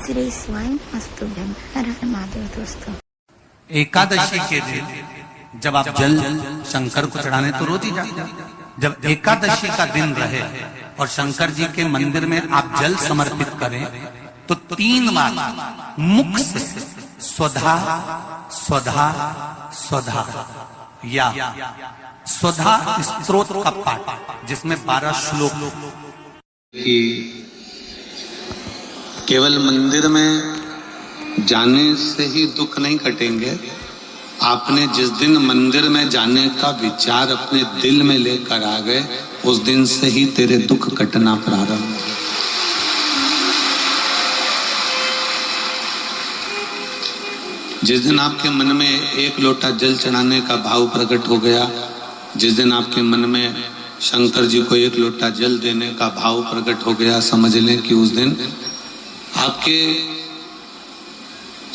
श्री स्वामी मस्तुभ्यम। हर हर महादेव। दोस्तों, एकादशी के दिन जब आप जल शंकर को चढ़ाने तो रोज ही जाते हैं। जब एकादशी का दिन रहे और शंकर जी के मंदिर में आप जल समर्पित करें तो 3 बार मुख से स्वधा स्वधा स्वधा या स्वधा स्तोत्र का पाठ, जिसमें 12 श्लोक कि केवल मंदिर में जाने से ही दुख नहीं कटेंगे। आपने जिस दिन मंदिर में जाने का विचार अपने दिल में लेकर आ गए, उस दिन से ही तेरे दुख कटना प्रारंभ हो। जिस दिन आपके मन में 1 लोटा जल चढ़ाने का भाव प्रकट हो गया, जिस दिन आपके मन में शंकर जी को 1 लोटा जल देने का भाव प्रकट हो गया, समझ लें कि उस दिन आपके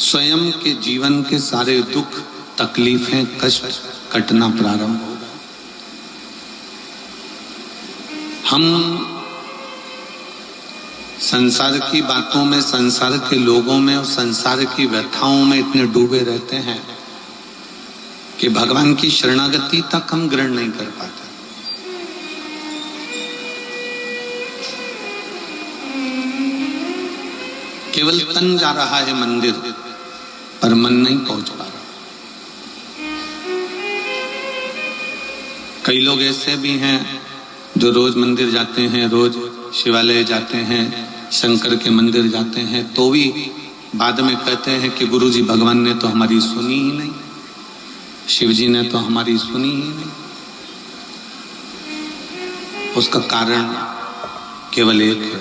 स्वयं के जीवन के सारे दुख, तकलीफें, कष्ट कटना प्रारंभ होगा। हम संसार की बातों में, संसार के लोगों में और संसार की व्यथाओं में इतने डूबे रहते हैं कि भगवान की शरणागति तक हम ग्रहण नहीं कर पाते। केवल तन जा रहा है मंदिर, पर मन नहीं पहुंच पा रहा। कई लोग ऐसे भी हैं जो रोज मंदिर जाते हैं, रोज शिवालय जाते हैं, शंकर के मंदिर जाते हैं, तो भी बाद में कहते हैं कि गुरुजी भगवान ने तो हमारी सुनी ही नहीं, शिव जी ने तो हमारी सुनी ही नहीं। उसका कारण केवल एक है।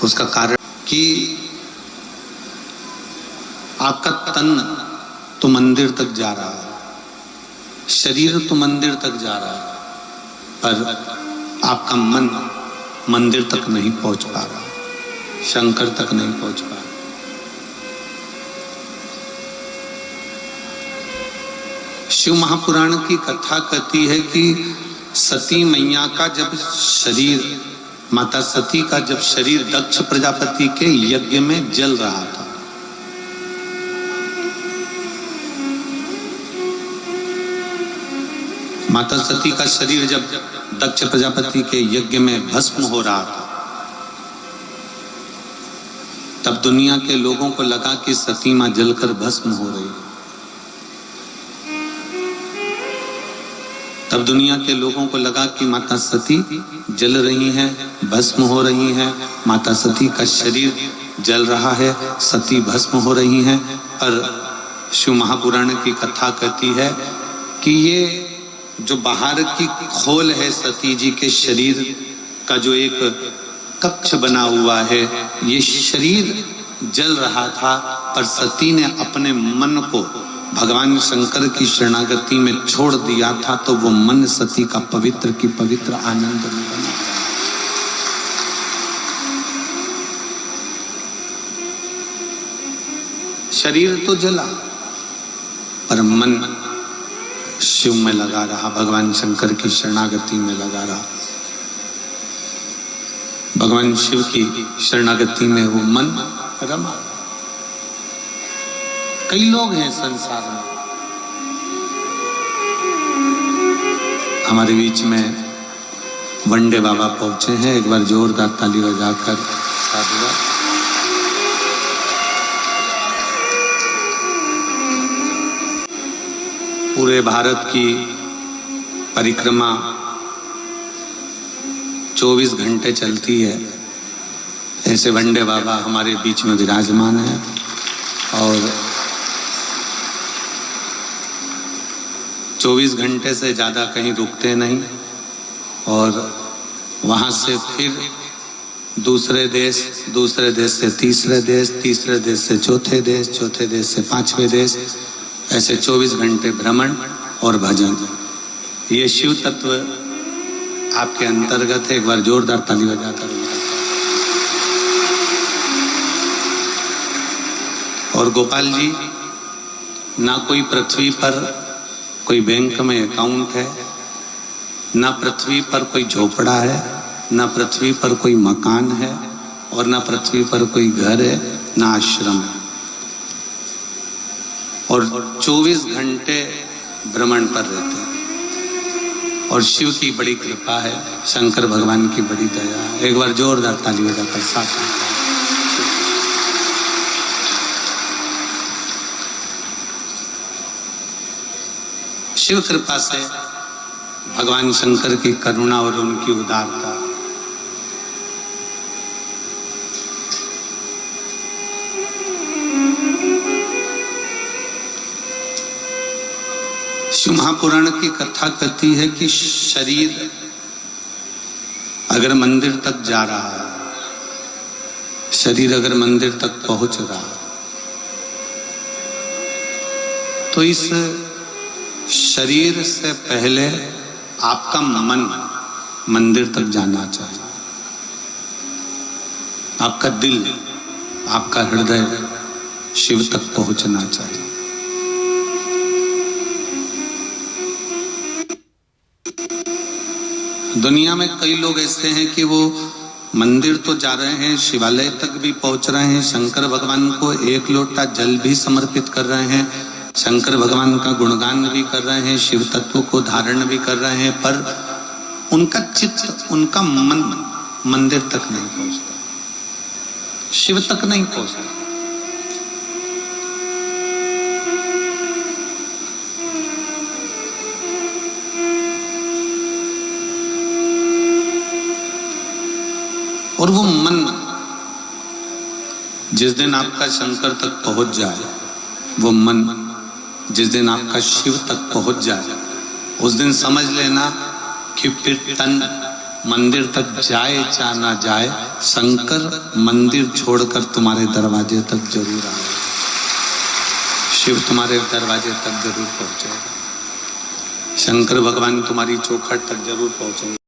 उसका कारण कि आपका तन तो मंदिर तक जा रहा है, शरीर तो मंदिर तक जा रहा है, पर आपका मन मंदिर तक नहीं पहुंच पा रहा, शंकर तक नहीं पहुंच पा रहा। शिव महापुराण की कथा कहती है कि सती मैया का जब शरीर, माता सती का जब शरीर दक्ष प्रजापति के यज्ञ में जल रहा था, माता सती का शरीर जब दक्ष प्रजापति के यज्ञ में भस्म हो रहा था, तब दुनिया के लोगों को लगा कि सती मां जलकर भस्म हो रही है। तब दुनिया के लोगों को लगा कि माता सती जल रही हैं, भस्म हो रही हैं, माता सती का शरीर जल रहा है, सती भस्म हो रही हैं। पर शिव महापुराण की कथा कहती है कि ये जो बाहर की खोल है सती जी के शरीर का, जो एक कक्ष बना हुआ है, ये शरीर जल रहा था, पर सती ने अपने मन को भगवान शंकर की शरणागति में छोड़ दिया था, तो वो मन सती का पवित्र की पवित्र आनंद में बना। शरीर तो जला, पर मन शिव में लगा रहा, भगवान शंकर की शरणागति में लगा रहा। भगवान शिव की शरणागति में वो मन रमा। कई लोग हैं संसार में, हमारे बीच में वंडे बाबा पहुंचे हैं। एक बार जोरदार ताली बजाकर साधुवाद। पूरे भारत की परिक्रमा 24 घंटे चलती है, ऐसे वंडे बाबा हमारे बीच में विराजमान है और 24 घंटे से ज़्यादा कहीं रुकते नहीं, और वहाँ से फिर दूसरे देश से तीसरे देश, तीसरे देश से चौथे देश, चौथे देश से 5वें देश, ऐसे 24 घंटे भ्रमण और भजन। ये शिव तत्व आपके अंतर्गत है। एक बार जोरदार ताली बजाकर। और गोपाल जी, ना कोई पृथ्वी पर कोई बैंक में अकाउंट है, ना पृथ्वी पर कोई झोपड़ा है, ना पृथ्वी पर कोई मकान है, और ना पृथ्वी पर कोई घर है, ना आश्रम है, और 24 घंटे भ्रमण पर रहते हैं। और शिव की बड़ी कृपा है, शंकर भगवान की बड़ी दया है। एक बार जोरदार ताली बजाकर साथ शिव कृपा से, भगवान शंकर की करुणा और उनकी उदारता, शिव महापुराण की कथा कहती है कि शरीर अगर मंदिर तक जा रहा है, शरीर अगर मंदिर तक पहुंच रहा है, तो इस शरीर से पहले आपका मन मंदिर तक जाना चाहिए। आपका दिल, आपका हृदय शिव तक पहुंचना चाहिए। दुनिया में कई लोग ऐसे हैं कि वो मंदिर तो जा रहे हैं, शिवालय तक भी पहुंच रहे हैं, शंकर भगवान को एक लोटा जल भी समर्पित कर रहे हैं, शंकर भगवान का गुणगान भी कर रहे हैं, शिव तत्व को धारण भी कर रहे हैं, पर उनका चित्त, उनका मन मंदिर तक नहीं पहुंचता, शिव तक नहीं पहुंचता। और वो मन जिस दिन आपका शंकर तक पहुंच जाए, वो मन जिस दिन आपका शिव तक पहुंच जाए, उस दिन समझ लेना कि फिर तन मंदिर तक जाए या ना जाए, शंकर मंदिर छोड़कर तुम्हारे दरवाजे तक जरूर आए, शिव तुम्हारे दरवाजे तक जरूर पहुंचेगा, शंकर भगवान तुम्हारी चौखट तक जरूर पहुंचेंगे।